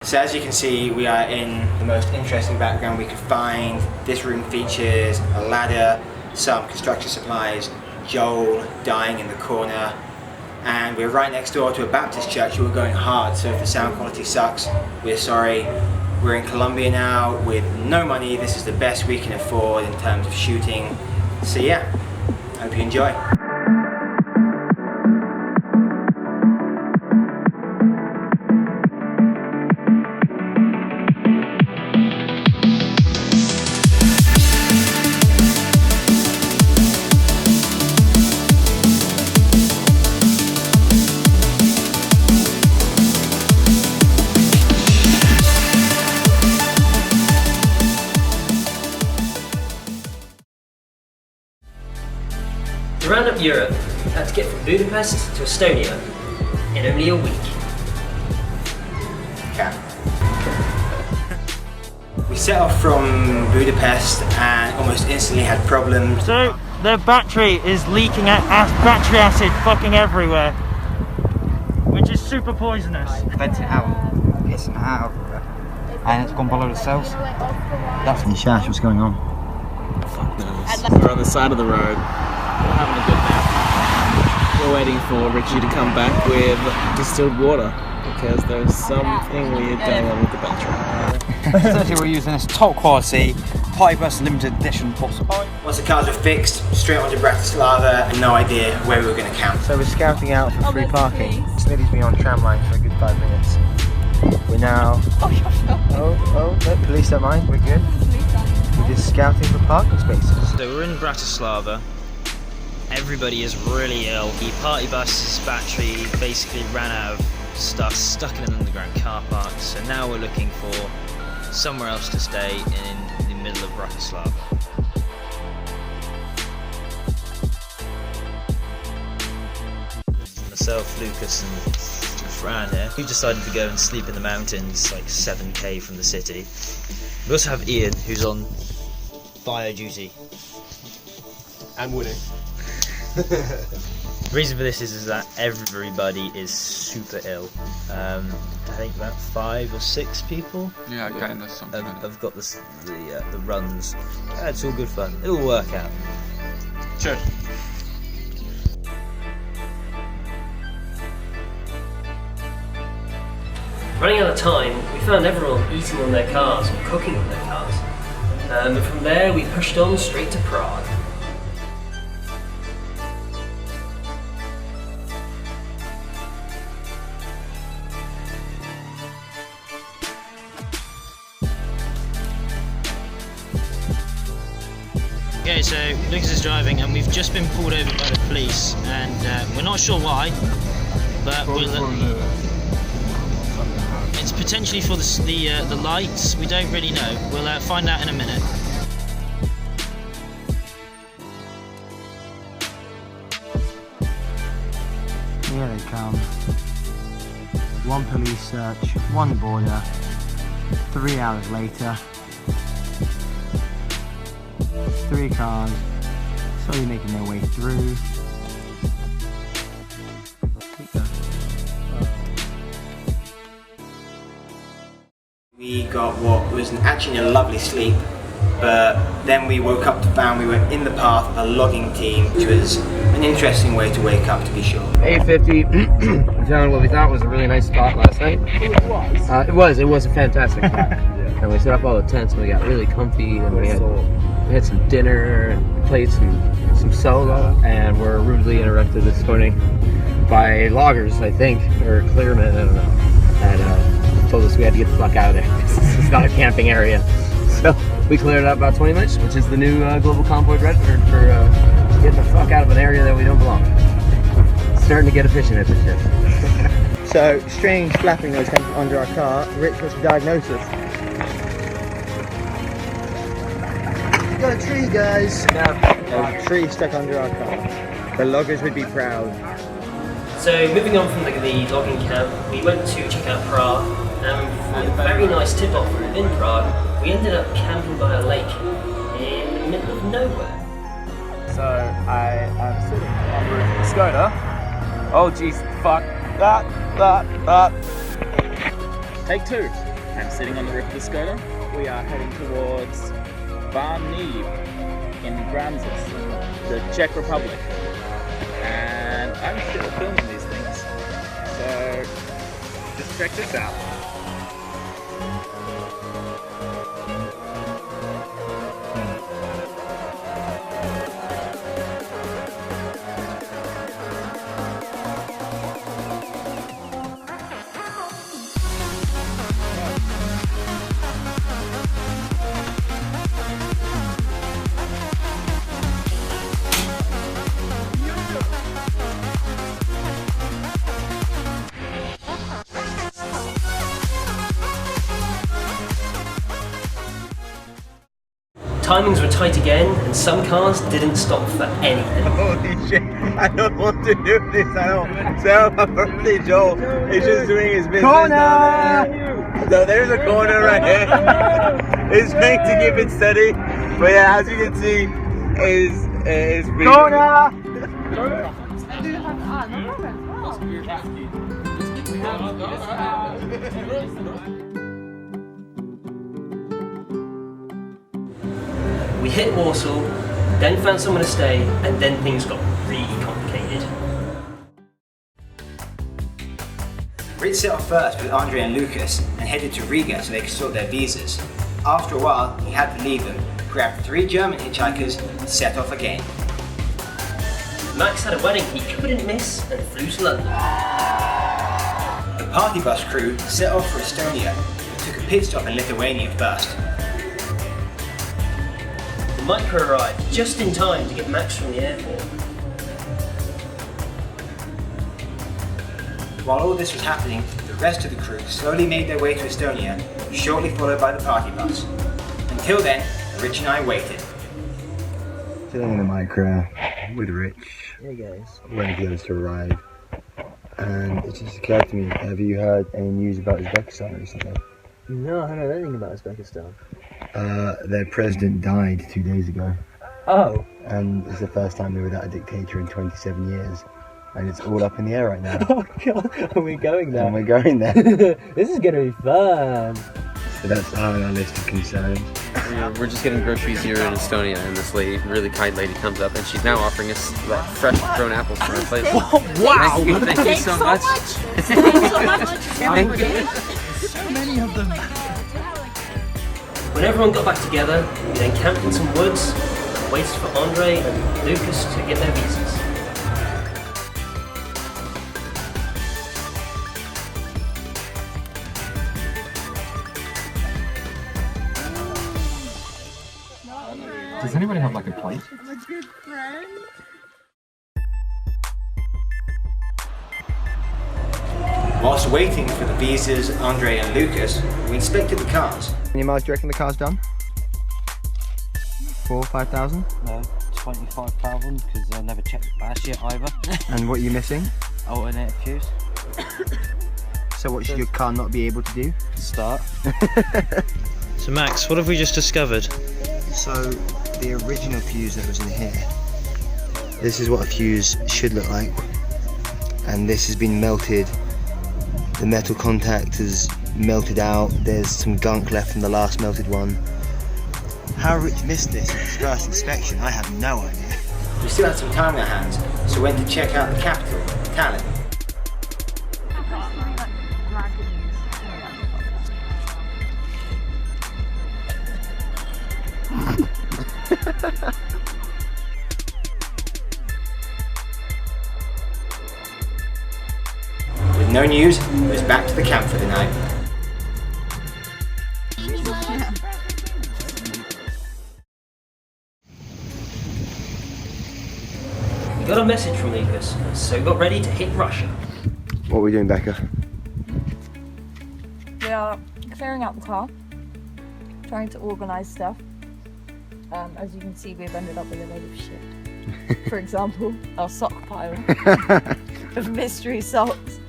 So as you can see, we are in the most interesting background we could find. This room features a ladder, some construction supplies, Joel dying in the corner, and we're right next door to a Baptist church who are going hard, so if the sound quality sucks, we're sorry. We're in Colombia now with no money. This is the best we can afford in terms of shooting. So yeah, hope you enjoy. To round up Europe, we had to get from Budapest to Estonia in only a week. Okay. We set off from Budapest and almost instantly had problems. So the battery is leaking out battery acid fucking everywhere, which is super poisonous. Vent it out, pissing it out, and it's gone below the cells. That's in Shash, what's going on? Fuck knows. We're on the side of the road. We're having a good nap. We're waiting for Richie to come back with distilled water because there's something weird going on with the battery. Essentially we're using this top quality Party Bus limited edition bottle. Once the cars were fixed, straight onto Bratislava and no idea where we were going to camp. So we're scouting out for free parking. Smitty's been on tram line for a good 5 minutes. We're now... no, police don't mind, we're good. We're just scouting for parking spaces. So we're in Bratislava. Everybody is really ill. The party bus's battery basically ran out of stuff, stuck in an underground car park. So now we're looking for somewhere else to stay in the middle of Bratislava. Myself, Lucas and Fran here, we've decided to go and sleep in the mountains like 7k from the city. We also have Ian, who's on fire duty. And Woody. The reason for this is that everybody is super ill. I think about 5 or 6 people have got the runs. Yeah, it's all good fun. It'll work out. Sure. Running out of time, we found everyone eating on their cars or cooking on their cars. And from there we pushed on straight to Prague. Okay, so Lucas is driving and we've just been pulled over by the police and we're not sure why, but it's potentially for the lights. We don't really know. We'll find out in a minute. Here they come. 1 police search, 1 border, 3 hours later. 3 cars, slowly making their way through. We got what was actually a lovely sleep, but then we woke up to find we were in the path of a logging team, which was an interesting way to wake up, to be sure. 8:50, we found what we thought was a really nice spot last night. It was a fantastic spot. And we set up all the tents and we got really comfy and we had some dinner and played some solo, and were rudely interrupted this morning by loggers, I think, or clearmen, I don't know, that told us we had to get the fuck out of there. This is not a camping area. So we cleared it up about 20 minutes, which is the new global Convoy red word for getting the fuck out of an area that we don't belong. Starting to get efficient at this shit. So, strange flapping noise came from under our car. Rich, what's the diagnosis? We got a tree, guys! A tree stuck under our car. The loggers would be proud. So moving on from the logging camp, we went to check out Prague, and for a very nice tip-off within Prague, we ended up camping by a lake in the middle of nowhere. So I am sitting on the roof of the Skoda. Oh jeez, fuck. Take 2. I'm sitting on the roof of the Skoda. We are heading towards Varniv in Granzas, the Czech Republic. And I'm shit at filming these things. So just check this out. Timings were tight again, and some cars didn't stop for anything. Holy shit, I don't want to do this at all. So my birthday Joel is just doing his business. Corner! So there's a corner right here. He's trying to keep it steady. But yeah, as you can see, is corner! We hit Warsaw, then found somewhere to stay, and then things got really complicated. Rich set off first with Andre and Lucas and headed to Riga so they could sort their visas. After a while, he had to leave them, grabbed 3 German hitchhikers, and set off again. Max had a wedding he couldn't miss and flew to London. The party bus crew set off for Estonia, but took a pit stop in Lithuania first. The micro arrived just in time to get Max from the airport. While all this was happening, the rest of the crew slowly made their way to Estonia, shortly followed by the party bus. Until then, Rich and I waited. Sitting in the micro with Rich. Hey guys. Waiting for those to arrive. And it just occurred to me, have you heard any news about Uzbekistan recently? No, I haven't heard anything about Uzbekistan. Their president died 2 days ago. Oh. And it's the first time they were without a dictator in 27 years. And it's all up in the air right now. Oh god, are we going there? And we're going there. This is gonna be fun. So that's our list of concerns. We're just getting groceries here in Estonia, and this lady, really kind lady, comes up and she's now offering us like fresh grown apples for our plate. Wow! Thank you so much. Thanks so much. Thank you. So many of them. When everyone got back together, we then camped in some woods and waited for Andre and Lucas to get their visas. Does anybody have like a plate? I'm a good friend. Whilst waiting for the visas, Andre and Lucas, we inspected the cars. How many miles do you reckon the car's done? 4,000 or 5,000? No, 25,000 because I never checked last year either. And what are you missing? Alternate fuse. So what should your car not be able to do? Start. So Max, what have we just discovered? So the original fuse that was in here, this is what a fuse should look like, and this has been melted. The metal contact has melted out. There's some gunk left from the last melted one. How Rich missed this in his first inspection, I have no idea. We still had some time on our hands, so went to check out the capital, Tallinn. With no news, it was back to the camp for the night. We got a message from Lucas, so got ready to hit Russia. What are we doing, Becca? We are clearing out the car, trying to organise stuff. As you can see, we've ended up with a load of shit. For example, our sock pile of mystery socks.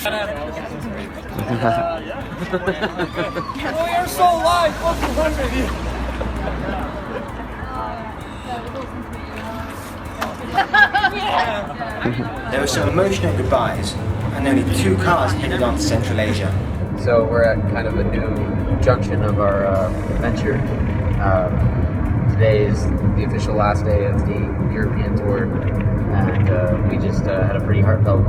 We are so live! What's wrong with you? There were some emotional goodbyes, and only 2 cars headed on to Central Asia. So we're at kind of a new junction of our venture. Today is the official last day of the European tour, and we just had a pretty heartfelt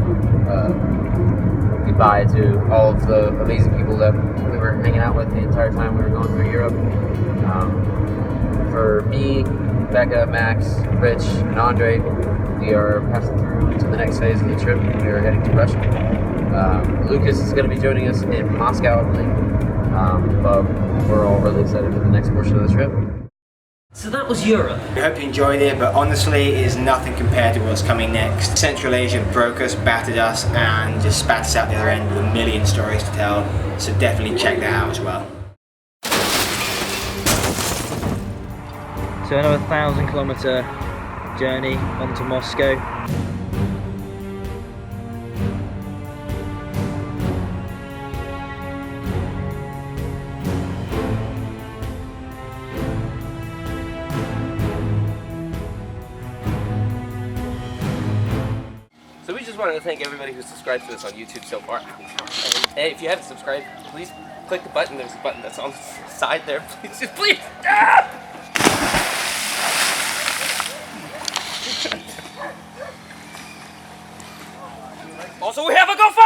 goodbye to all of the amazing people that we were hanging out with the entire time we were going through Europe. For me, Becca, Max, Rich, and Andre, we are passing through to the next phase of the trip. We are heading to Russia. Lucas is going to be joining us in Moscow, I believe. But we're all really excited for the next portion of the trip. So that was Europe. We hope you enjoyed it, but honestly, it is nothing compared to what's coming next. Central Asia broke us, battered us, and just spat us out the other end with a million stories to tell, so definitely check that out as well. So another 1,000-kilometre journey onto Moscow. So we just wanted to thank everybody who subscribed to us on YouTube so far. And if you haven't subscribed, please click the button. There's a button that's on the side there. Please, just please. Ah! Also, we have a GoFundMe!